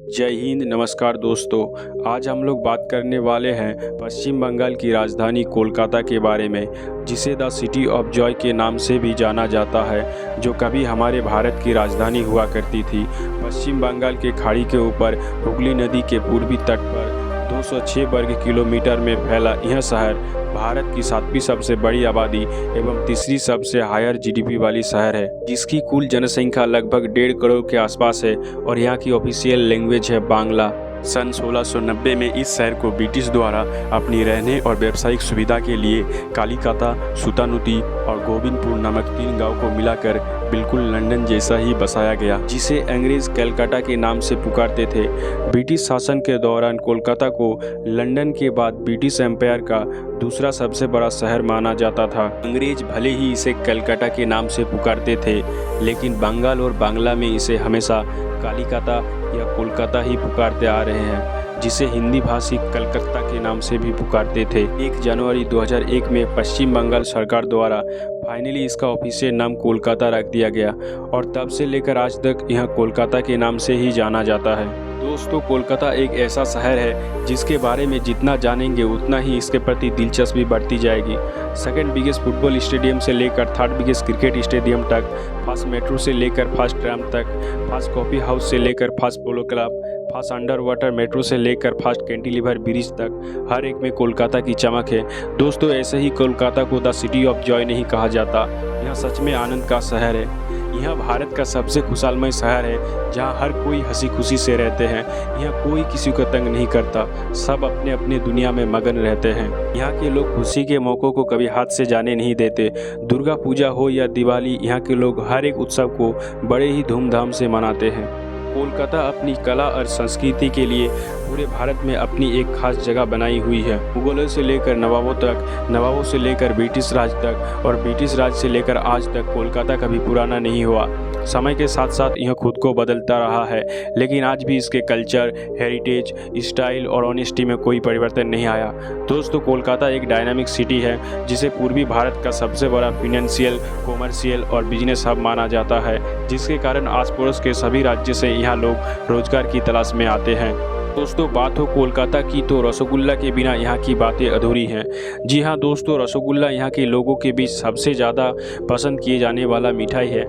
जय हिंद। नमस्कार दोस्तों, आज हम लोग बात करने वाले हैं पश्चिम बंगाल की राजधानी कोलकाता के बारे में, जिसे द सिटी ऑफ जॉय के नाम से भी जाना जाता है, जो कभी हमारे भारत की राजधानी हुआ करती थी। पश्चिम बंगाल के खाड़ी के ऊपर हुगली नदी के पूर्वी तट पर 206 वर्ग किलोमीटर में फैला यह शहर भारत की 7वीं सबसे बड़ी आबादी एवं तीसरी सबसे हायर जीडीपी वाली शहर है, जिसकी कुल जनसंख्या लगभग 1.5 करोड़ के आसपास है और यहाँ की ऑफिशियल लैंग्वेज है बांग्ला। सन 1690 में इस शहर को ब्रिटिश द्वारा अपनी रहने और व्यावसायिक सुविधा के लिए कालीकाता, सुतानुती और गोविंदपुर नामक 3 गांव को मिलाकर बिल्कुल लंदन जैसा ही बसाया गया, जिसे अंग्रेज कलकत्ता के नाम से पुकारते थे। ब्रिटिश शासन के दौरान कोलकाता को लंदन के बाद ब्रिटिश एम्पायर का दूसरा सबसे बड़ा शहर माना जाता था। अंग्रेज भले ही इसे कलकत्ता के नाम से पुकारते थे, लेकिन बंगाल और बांग्ला में इसे हमेशा कालीकाता या कोलकाता ही पुकारते आ रहे हैं, जिसे हिंदी भाषी कलकत्ता के नाम से भी पुकारते थे। 1 जनवरी 2001 में पश्चिम बंगाल सरकार द्वारा फाइनली इसका ऑफिशियल नाम कोलकाता रख दिया गया और तब से लेकर आज तक यह कोलकाता के नाम से ही जाना जाता है। दोस्तों, कोलकाता एक ऐसा शहर है जिसके बारे में जितना जानेंगे उतना ही इसके प्रति दिलचस्पी बढ़ती जाएगी। सेकंड बिगेस्ट फुटबॉल स्टेडियम से लेकर थर्ड बिगेस्ट क्रिकेट स्टेडियम तक, फास्ट मेट्रो से लेकर फास्ट ट्राम तक, फास्ट कॉफ़ी हाउस से लेकर first polo club, first under water metro से लेकर फास्ट कैंटिलीवर ब्रिज तक, हर एक में कोलकाता की चमक है। दोस्तों, ऐसे ही कोलकाता को द सिटी ऑफ जॉय नहीं कहा जाता, यह सच में आनंद का शहर है। यह भारत का सबसे खुशहालमय शहर है, जहां हर कोई हंसी खुशी से रहते हैं। यह कोई किसी को तंग नहीं करता, सब अपने अपने दुनिया में मगन रहते हैं। यहाँ के लोग खुशी के मौक़ों को कभी हाथ से जाने नहीं देते। दुर्गा पूजा हो या दिवाली, यहाँ के लोग हर एक उत्सव को बड़े ही धूमधाम से मनाते हैं। कोलकाता अपनी कला और संस्कृति के लिए पूरे भारत में अपनी एक खास जगह बनाई हुई है। मुगलों से लेकर नवाबों तक, नवाबों से लेकर ब्रिटिश राज तक और ब्रिटिश राज से लेकर आज तक कोलकाता कभी पुराना नहीं हुआ। समय के साथ साथ यह खुद को बदलता रहा है, लेकिन आज भी इसके कल्चर, हेरिटेज, स्टाइल और ऑनेस्टी में कोई परिवर्तन नहीं आया। दोस्तों, कोलकाता एक डायनामिक सिटी है, जिसे पूर्वी भारत का सबसे बड़ा फाइनेंशियल, कॉमर्शियल और बिजनेस हब माना जाता है, जिसके कारण आस पड़ोस के सभी राज्य से यहाँ लोग रोजगार की तलाश में आते हैं। दोस्तों, बात हो कोलकाता की तो रसगुल्ला के बिना यहाँ की बातें अधूरी हैं। जी हाँ दोस्तों, रसगुल्ला यहाँ के लोगों के बीच सबसे ज़्यादा पसंद किए जाने वाला मिठाई है,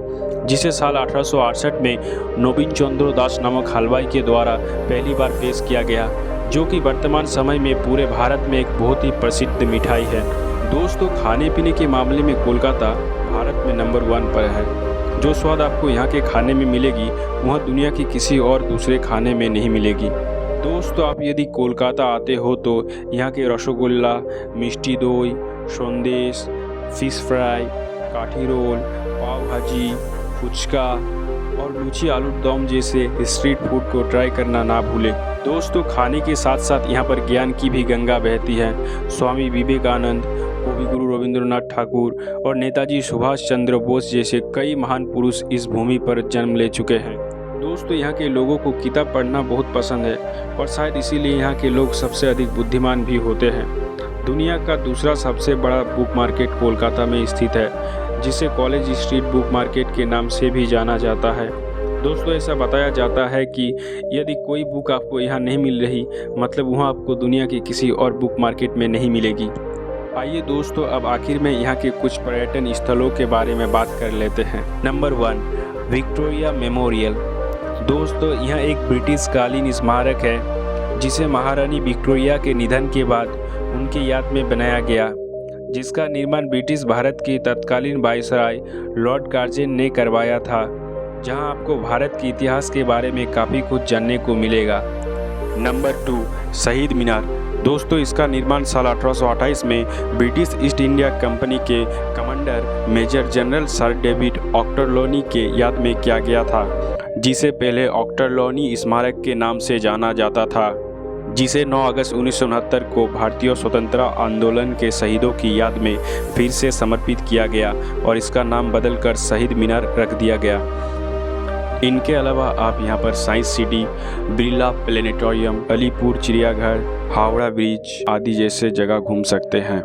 जिसे साल 1868 में नवीन चंद्र दास नामक हलवाई के द्वारा पहली बार पेश किया गया, जो कि वर्तमान समय में पूरे भारत में एक बहुत ही प्रसिद्ध मिठाई है। दोस्तों, खाने पीने के मामले में कोलकाता भारत में नंबर 1 पर है। जो स्वाद आपको यहाँ के खाने में मिलेगी, वह दुनिया के किसी और दूसरे खाने में नहीं मिलेगी। दोस्तों, आप यदि कोलकाता आते हो तो यहाँ के रसगुल्ला, मिष्टी दोई, संदेश, फिश फ्राई, काठी रोल, पाव भाजी, फुचका और लूची आलू दम जैसे स्ट्रीट फूड को ट्राई करना ना भूलें। दोस्तों, खाने के साथ साथ यहाँ पर ज्ञान की भी गंगा बहती है। स्वामी विवेकानंद, कविगुरु रविंद्रनाथ ठाकुर और नेताजी सुभाष चंद्र बोस जैसे कई महान पुरुष इस भूमि पर जन्म ले चुके हैं। दोस्तों, यहाँ के लोगों को किताब पढ़ना बहुत पसंद है और शायद इसीलिए यहाँ के लोग सबसे अधिक बुद्धिमान भी होते हैं। दुनिया का दूसरा सबसे बड़ा बुक मार्केट कोलकाता में स्थित है, जिसे कॉलेज स्ट्रीट बुक मार्केट के नाम से भी जाना जाता है। दोस्तों, ऐसा बताया जाता है कि यदि कोई बुक आपको यहाँ नहीं मिल रही, मतलब वहाँ आपको दुनिया के किसी और बुक मार्केट में नहीं मिलेगी। आइए दोस्तों, अब आखिर में यहाँ के कुछ पर्यटन स्थलों के बारे में बात कर लेते हैं। Number 1, Victoria memorial. दोस्तों, यह एक ब्रिटिश कालीन स्मारक है, जिसे महारानी विक्टोरिया के निधन के बाद उनकी याद में बनाया गया, जिसका निर्माण ब्रिटिश भारत के तत्कालीन वायसराय लॉर्ड कार्जन ने करवाया था, जहां आपको भारत के इतिहास के बारे में काफ़ी कुछ जानने को मिलेगा। नंबर 2, शहीद मीनार। दोस्तों, इसका निर्माण साल 1828 में ब्रिटिश ईस्ट इंडिया कंपनी के commander major general sir David Ochterlony के याद में किया गया था, जिसे पहले ऑक्टरलोनी स्मारक के नाम से जाना जाता था, जिसे 9 अगस्त 1969 को भारतीय स्वतंत्रता आंदोलन के शहीदों की याद में फिर से समर्पित किया गया और इसका नाम बदलकर शहीद मीनार रख दिया गया। इनके अलावा आप यहां पर science city, Birla planetarium, Alipur चिड़ियाघर, हावड़ा ब्रिज आदि जैसे जगह घूम सकते हैं।